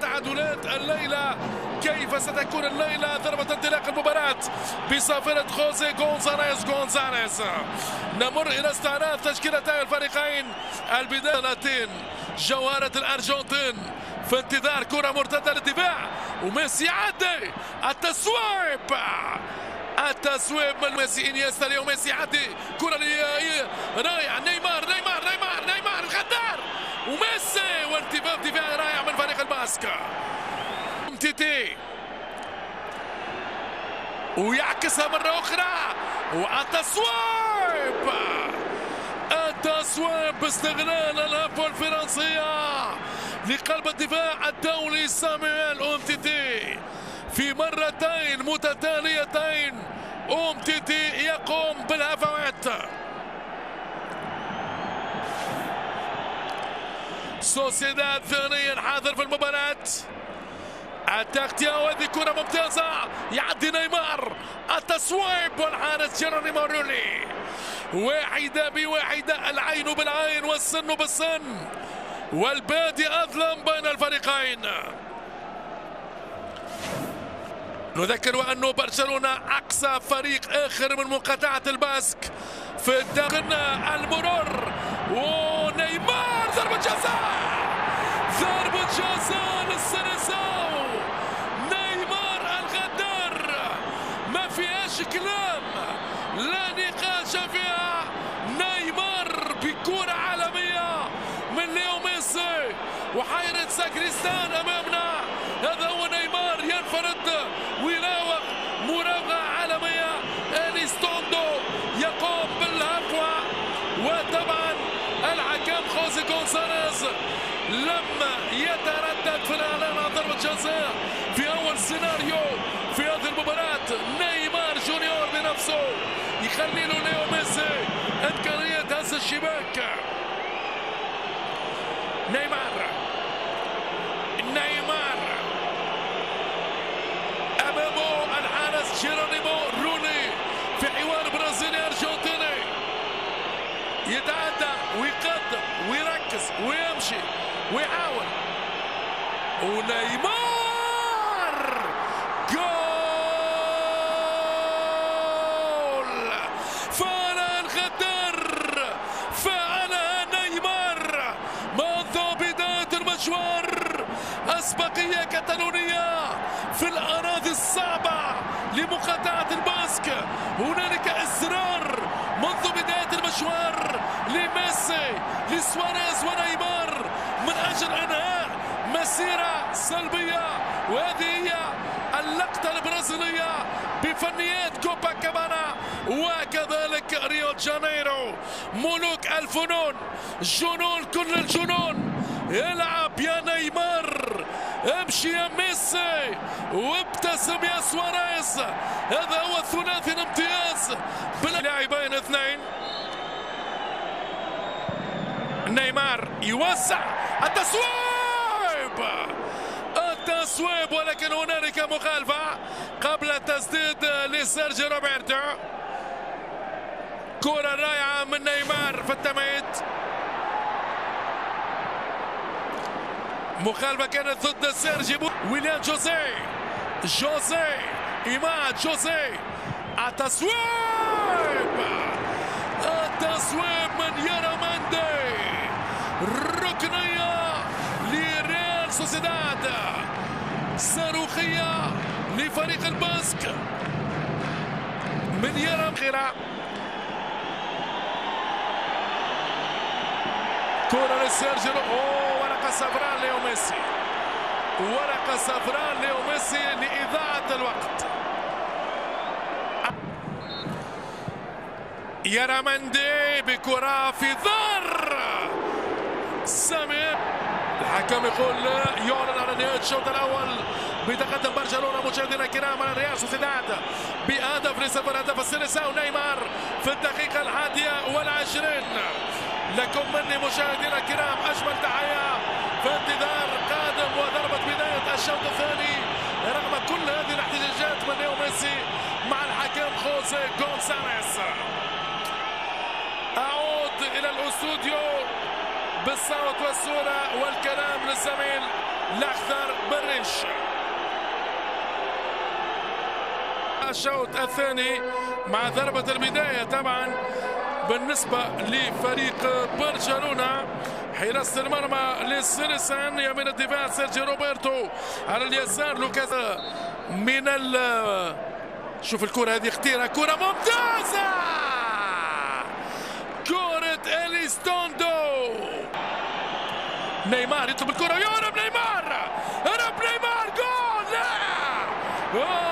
تعادلات الليلة. كيف ستكون الليلة؟ ضربة انطلاق المباراة بصافرة خوزي غونزاليز. نمر إلى استعراض تشكيلتي الفريقين. البداية جوهرة الأرجنتين في انتظار كرة مرتدة للدفاع، وميسي يعدي التسويب من ميسي. انيستا اليوم ميسي يعدي كرة رائعة. نيمار الغدار، وميسي وارتباط دفاعي رائع من فريق الباسك. تيتي ويعكسها مرة أخرى، التسويب باستغلال الهفوة الفرنسية لقلب الدفاع الدولي سامويل أومتيتي. في مرتين متتاليتين أومتيتي يقوم بالهفوات. سوسيداد ثانيا حاضر في المباراة. التغطية وهذه كرة ممتازة، يعدي نيمار، التسويب والحارس جيرونيمو رولي. واحدة بواحدة، العين بالعين والسن بالسن، والبادي أظلم بين الفريقين. نذكر أنه برشلونة أقصى فريق آخر من مقاطعة الباسك في الدقن المرور. ونيمار ضربة جزاء للسينيساو. نيمار الغدار، ما فيهاش كلام، لا نقاش فيها. نيمار بكرة عالمية من ليو ميسي، وحيرة ساكريستان أمامنا. هذا هو نيمار ينفرد ويراوغ مراوغة عالمية. إليستوندو يقوم بالهفوة، وطبعا الحكم خوزي غونزاليز لما يتردد في الإعلان عن ضربة جزاء في أول سيناريو في هذه المباراة. نيمار جونيور بنفسه يخلي له ليو ميسي إمكانية هز الشباك. نيمار أمامه الحارس جيرونيمو رولي في حوار برازيلي أرجنتيني. يتعدى ويقدم ويركز ويمشي ويحاول، ونيمار جول. فعلها الغدار، فعلها نيمار منذ بداية المشوار. أسبقية كتالونية في الأراضي الصعبة لمقاطعة الباسك. هنالك إصرار منذ بداية المشوار لميسي، لسواريز ونيمار من أجل إنهاء مسيرة سلبية. وهذه هي اللقطة البرازيلية بفنيات كوبا كابانا وكذلك ريو جانيرو. ملوك الفنون، جنون كل الجنون. يلعب يا نيمار، امشي يا ميسي، وابتسم يا سواريز. هذا هو الثلاثي الامتياز باللاعبين اثنين. نيمار يوسع، التسويب، ولكن هنالك مخالفة قبل التسديد لسيرجيو روبرتو. كرة رائعة من نيمار في التمهيد. مخالفة كانت ضد سيرجيو. ويليام جوزيه إيماد جوزيه، التسويب من ياراماندي. ركنية لريال سوسيداد، صاروخية لفريق الباسك من ياراماندي. كرة لسيرجيو، ورقة صفراء ليو ميسي، ورقة صفراء ليو ميسي لإضاعة الوقت. ياراماندي بكرة في ظهر سامي. الحكم يقول يعلن على نهاية الشوط الأول بتقدم برشلونة مشاهدينا الكرام على ريال سوسيداد بهدف لصفر. هدف السينيساو نيمار في الدقيقة 21. لكم مني مشاهدينا الكرام أجمل تحية في انتظار قادم وضربة بداية الشوط الثاني رغم كل هذه الاحتجاجات من ليو ميسي مع الحكم خوزي غونزاليز. أعود إلى الاستوديو بالصوت والصورة والكلام للزميل الاخضر بالريش. الشوط الثاني مع ضربة البداية طبعا بالنسبة لفريق برشلونة. حراسة المرمى للسيرسان، يمين الدفاع سيرجيو روبرتو، على اليسار لوكاس من شوف الكرة هذه خطيرة، كرة ممتازة، كرة إليستوندو. نيمار يطلب الكرة، يهرب نيمار، هرب نيمار، جول! لا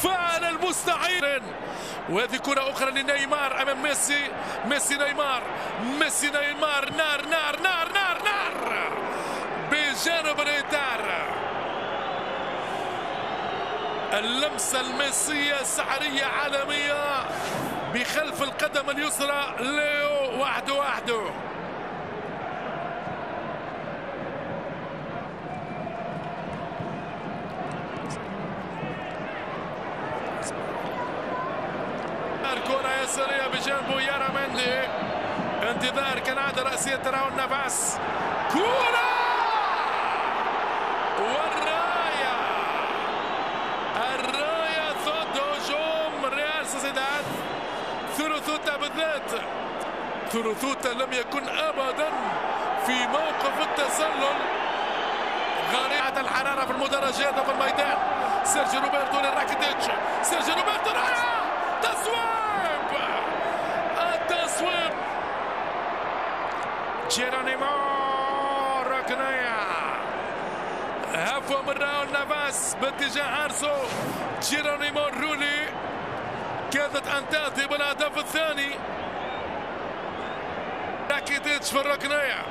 فعل المستحيل. وهذه كرة أخرى لنيمار أمام ميسي، ميسي نيمار، ميسي نيمار، نار نار نار نار نار بجانب الإطار. اللمسة الميسية سحرية عالمية بخلف القدم اليسرى، ليو وحده. الكرة يسارية بجانبه يارامندي، انتظار كالعادة رأسية تراو النفس، كرة والراية، الراية ضد هجوم ريال سوسيداد. ثلثوتا بالذات، ثلثوتا لم يكن أبدا في موقف التسلل. غريعة الحرارة في المدرجات وفي الميدان. سيرجيو روبرتو لراكيتيتش، سيرجيو روبرتو، راية، التصويب جيرونيمو، ركنية، هفوة من راول نافاس باتجاه ارسو. جيرونيمو رولي كادت ان تاتي بالهدف الثاني. راكيتيتش في الركنية،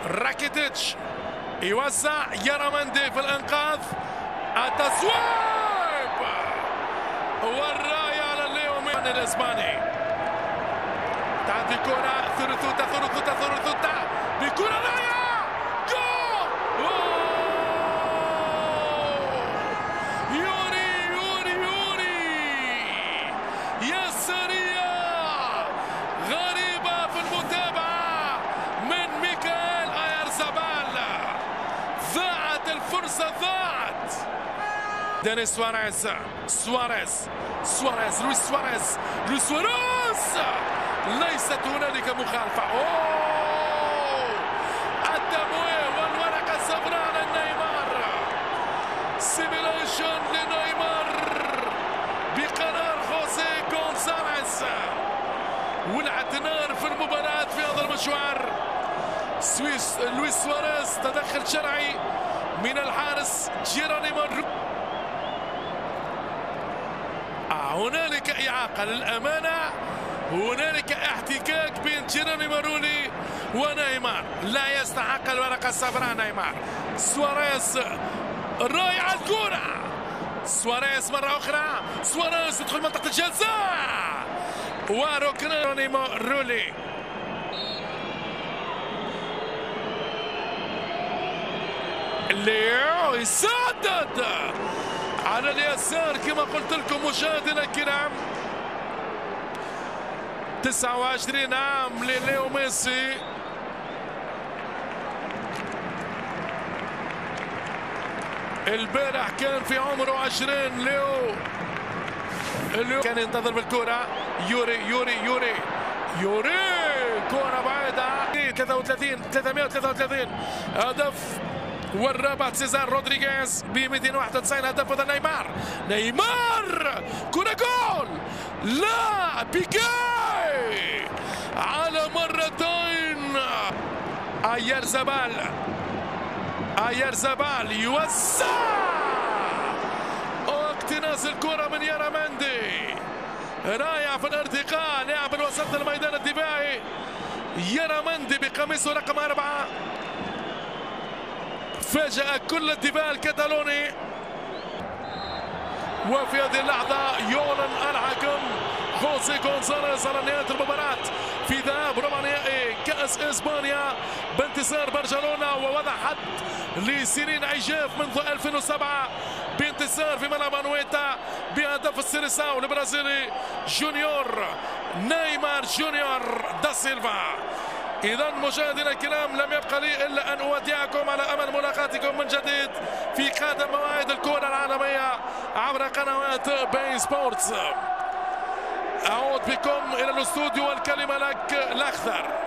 راكيتيتش يوسع، يارامندي في الانقاذ، التصويب والراية على الليومين الاسباني. تعدي كرة، ثلثوتا بكرة، راية، جول! يوري يسارية غريبة في المتابعة من ميكائيل أيارزابال. ضاعت الفرصة، ضاعت. داني سواريز، لويس سواريز، ليست هنالك مخالفة. التمويه والورقة الصفراء لنيمار، سيميليشن لنيمار بقرار خوسيه غونزاليز، ولعت نار في المباراة في هذا المشوار. لويس سواريز، تدخل شرعي من الحارس جيرونيمو. هنالك إعاقة للأمانة، هنالك احتكاك بين جيرونيمو رولي ونيمار، لا يستحق الورقة الصفراء نيمار. سواريز، رائعة الكرة، سواريز مرة أخرى، سواريز يدخل منطقة الجزاء وركن جيرونيمو رولي. ليو يسدد على اليسار كما قلت لكم مشاهدينا الكرام. 29 عام لليو ميسي، البارح كان في عمره 20. ليو كان ينتظر بالكرة، يوري كرة بعيدة، 333 هدف، والرابع سيزار رودريغيز ب 291 هدف. هذا نيمار، كرة جول، لا بيكاي على مرتين. أيارزابال يوسع، اقتناص الكرة من يارامندي، رايع في الارتقاء، لاعب الوسط الميدان الدفاعي يارامندي بقميصه رقم 4. فاجأ كل الدفاع الكتالوني. وفي هذه اللحظة يعلن الحكم خوسيه غونزاليز على نهاية المباراة في ذهاب ربع نهائي كأس إسبانيا بانتصار برشلونة، ووضع حد لسنين عجاف منذ 2007 بانتصار في ملعب أنويتا بهدف السيريساو البرازيلي جونيور نيمار جونيور دا سيلفا. إذا مشاهدينا الكرام لم يبقى لي إلا أن أودعكم على أمل ملاقاتكم من جديد في قادم مواعيد الكرة العالمية عبر قنوات بين سبورتس. أعود بكم إلى الاستوديو والكلمة لك الأخضر.